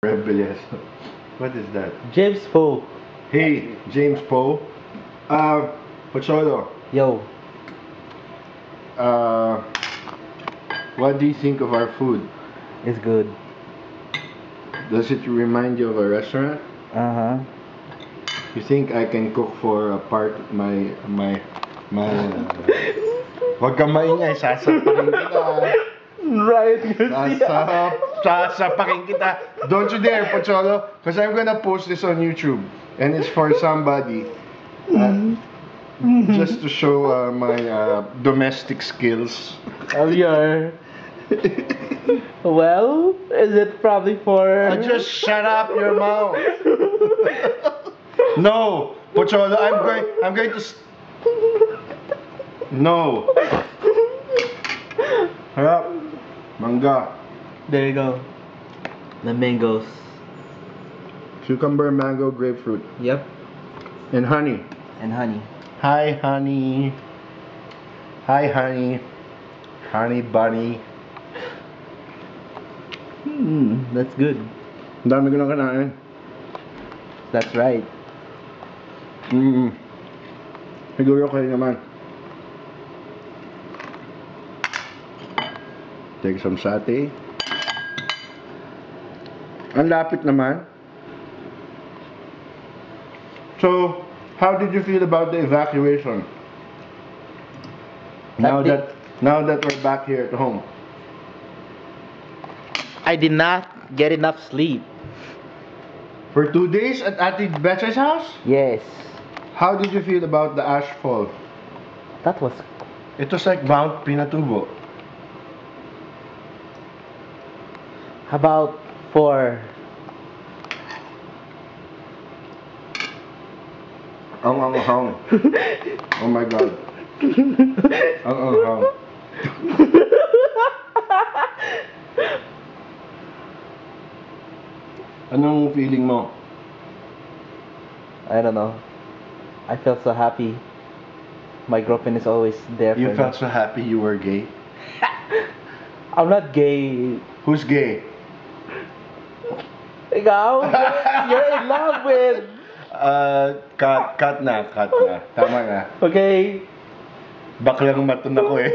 Rebellious. What is that? James Poe. Hey, James Poe. Pocholo. Yo. Uh, what do you think of our food? It's good. Does it remind you of a restaurant? Uh-huh. You think I can cook for a part my Wag kang maingay, sasapakin kita. Right, Garcia. Sasapakin kita. Don't you dare, Pocholo, because I'm gonna post this on YouTube, and it's for somebody. Just to show my domestic skills. Oh, yeah. Well, is it probably for... Just shut up your mouth. No, Pocholo, I'm going to. No. Harap. Mangga. There you go. The mangoes. Cucumber, mango, grapefruit, Yep. and honey. And honey. Hi, honey. Hi, honey. Honey bunny. That's good. Ang dami ko na kanain. That's right. Siguro kayo naman. Take some satay. Ang lapit naman. So, how did you feel about the evacuation? Now that we're back here at home. I did not get enough sleep. For 2 days at Ate Betcha's house? Yes. How did you feel about the ash fall? That was... It was like Mount Pinatubo. How about for... Ang hang. Oh my god. Ang hang. Anong feeling mo? I don't know. I felt so happy. My girlfriend is always there for You me. felt so happy you were gay? I'm not gay. Who's gay? Ikaw? You're in love with... Cut na. Tama na. Okay. Baklang matun ako eh.